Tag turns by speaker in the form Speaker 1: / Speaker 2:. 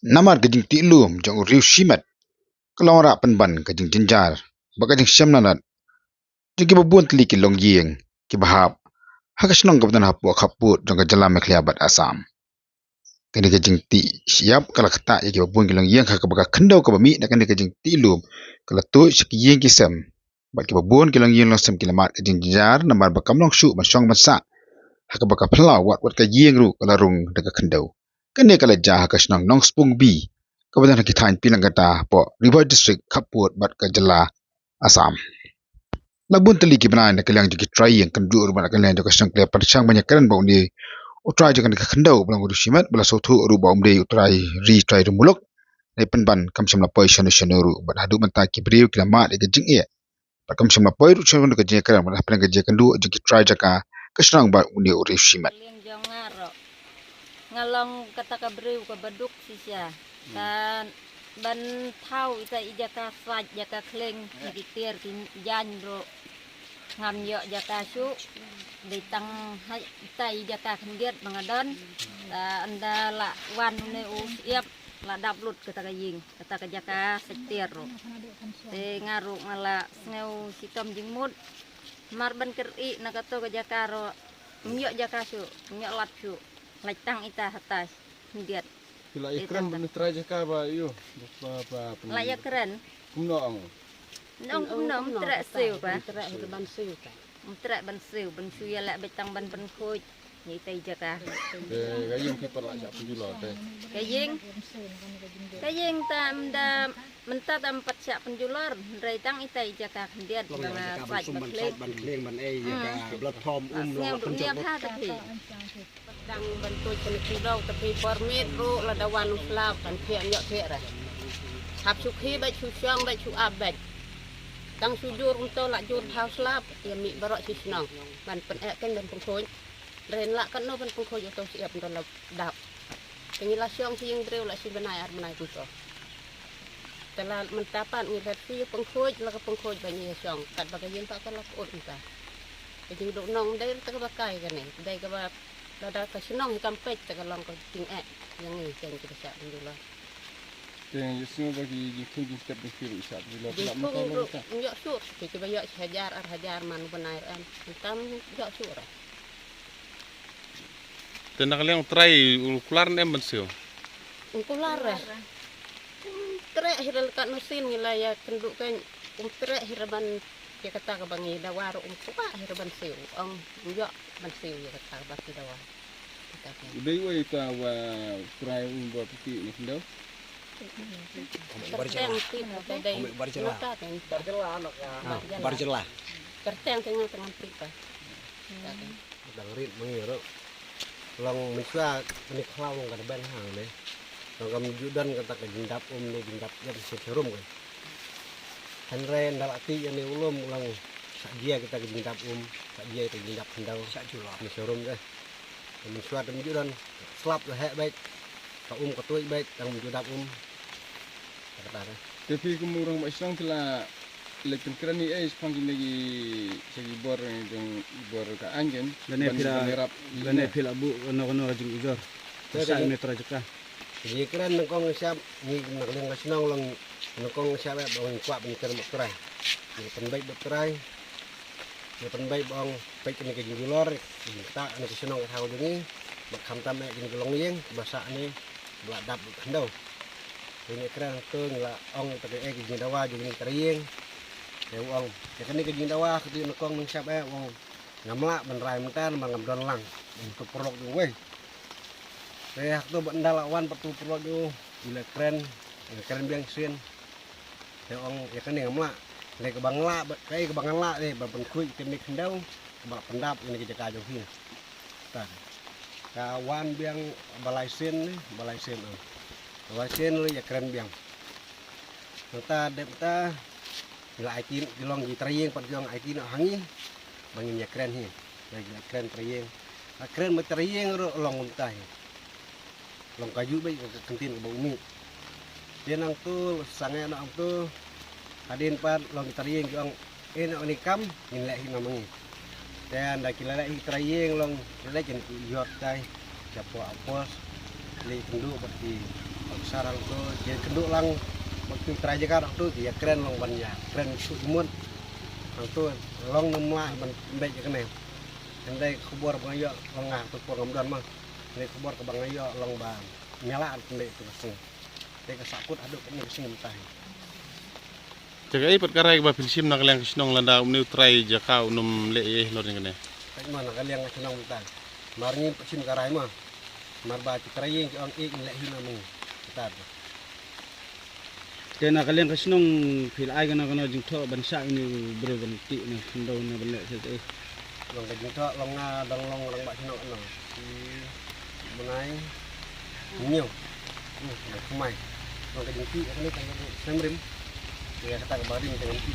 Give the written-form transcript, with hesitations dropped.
Speaker 1: Namar gajing ti'lum jang riu shimat kalong ra penban gajing jenjar bagajing syam nanat jagi babuan teli ki long yeng ki bahap hakasnong gabdan hapu khaput jang jalam mekliabat asam kani gajing ti siap kala kata yagi babuan ki long yeng hakabaga kendau ka bami na kani gajing ti'lum kala tu syak yeng ki sem bagi babuan ki long yeng long sem kilamat gajing jenjar namar bakam long syu masyong masak hakabaga plau wat ka yeng ru kala rung daga kendau kani kala jah hakasnong nong spung bi kabadan hakitain pilang kata po river district khaput bat ka jala asam labun teli ki bana na kalyang juki try yang kan dur bana kalyang joka sang kle parchang banyak keren bau ni utrai joka ka khandau blang udu simat bala sothu ru bau mde utrai try ru muluk nei penban kam sam la poi shanu shanu ru bat hadu manta ki briu ki ma de jing e kam sam la poi ru shanu ka je keren bana plan ka je kan du juki try jaka kasrang ba uni uri simat
Speaker 2: ngalong kata kabriu ka baduk sisya dan ban thau ita ijaka swaj jaka kleng dikitir tin jan ro ngam yo jaka su ditang hai ita ijaka khendiat mangadon anda la wan ne u siap la dap lut kata kaying kata ka jaka setir ro te ngaru ngala ngeu sitom jingmut marban keri nakato ka jaka ro myo jaka su myo lat su latang ita hatas khendiat
Speaker 3: Kila ikran benutrai jaka ba yo ba
Speaker 2: layak keren
Speaker 3: kumnoang
Speaker 2: nong trek siu pa trek ban siu ka trek ban siu ya lak betang ban pen khoj ni tai jaka
Speaker 3: gayung ki perla jak penjulo te
Speaker 2: kayeng tam da menta tam pat syak penjulor rai tang itai jaka khendiat bala faj ban kleng
Speaker 4: ban ei jaka blot thom
Speaker 2: lo penjok ha tapi dang ban tu chen ki dau tapi permit ru la dawan uslap kan phia yo phia ra hap chu khi ba chu syang ba chu abet tang sujur untuk lak jur house lap ya mi barok si senang ban pen ek kan dan pengkhoj ren lak kan no ban pengkhoj untuk siap untuk lap dap kengila syong si yang dreu lak si benai ar benai tu so telah mentapan ngidat si pengkhoj lak pengkhoj banyak syong kat bagai yen pak kan lak ut ta jadi duk nong dai tak bakai kan ni dai ka ba ada ka senang hikam pet tak long ka ting ek yang ni keng kita sak dulu
Speaker 3: Yang semua bagi jitu di step di firu isap bila tak
Speaker 2: makan
Speaker 3: makan tak.
Speaker 2: Yo sur, kita bayar hajar man benair an. Entam yo sur.
Speaker 3: Tenang kalian try keluar nem bensio.
Speaker 2: Keluar. Trek hiral kat mesin ngilaya kenduk kan trek hiraban dia kata ke bangi dawar kupa hiraban siu. Yo bensio ya kata baki dawar.
Speaker 3: Udah wei ta wa try buat piti ni kendau.
Speaker 4: Barjelah.
Speaker 2: Kerteng tengah pipa.
Speaker 4: Dangrit mengiru. Long miswa menik law ka ben hang le. Long kam judan kata ka jindap ni jindap jam serum kan. Hanre ndalati yani ulum long sakjia kita ke jindap sakjia ke jindap kendau sak jula ni serum deh. Miswa dem judan slap le hek baik. Ka katui baik tang judap
Speaker 3: Tapi kemurang maisang telah lekin kerani sepangkin lagi segi bor yang bor ka angin
Speaker 4: Gane pila bu kono rajing ujor. Sa metra jeka. Ji keren nangkong siap ni nakling kasinong lang nangkong siap bang kuat benikar mokrai. Ni penbaik bekrai. Ni penbaik bang baik ni ke julor tak ni kasinong tahu ni bakam tam ni golong yeng bahasa ni beladap kendau. Ini keren tu ngila ong tapi ke dawa jadi terieng. Ya ong ya kan ni ke dawa ke nangkong nang siap ong ngamla benrai mentan mangam lang untuk perok tu weh. Saya tu benda lawan pertu perok tu bila keren biang sin. Ya ong ya kan ni ngamla le ke bangla kai ke bangla ni ban kuy ke ni kendau ba pendap ini ke jaka johin. Tah. Kawan biang balai sin lu ya keren biang. Kita depta bila aitin dilong di trayeng perjuang aitin hangi bangin ya keren hi. Lagi keren trayeng. Keren met trayeng ro long untai. Long kaju baik kentin ke bumi. Dia nang tu sangai nang tu adin pat long trayeng juang ni kam nilai hi namangi. Dan dah kilala hi trayeng long nilai jen yot tai. Japo apos li kendu berarti sarang tu dia kenduk lang waktu teraja kan tu dia keren long bannya keren sumut tu long nemla ban baik je kene andai kubur bangayo long ngah tu por ramdan mah ni kubur ke bangayo long ban nyala pendek tu sing dia kesakut aduk ni sing mentah
Speaker 5: jaga perkara yang bapil sim nak liang kisnong landa umni try jaka unum le lor ngene
Speaker 4: tak mana kalian senang mentah marni sim karai mah marba cikarai yang ang ik lek hina mung kita
Speaker 3: kena kalian kasnong fil ai kana jing tho bansa ini bro ban ti ni ndau na bele se
Speaker 4: long ka jing tho long na dang long rang ba sinok no menai nhiều không mày long ka jing ti ka ni kan semrim ya kata ka barin dengan ti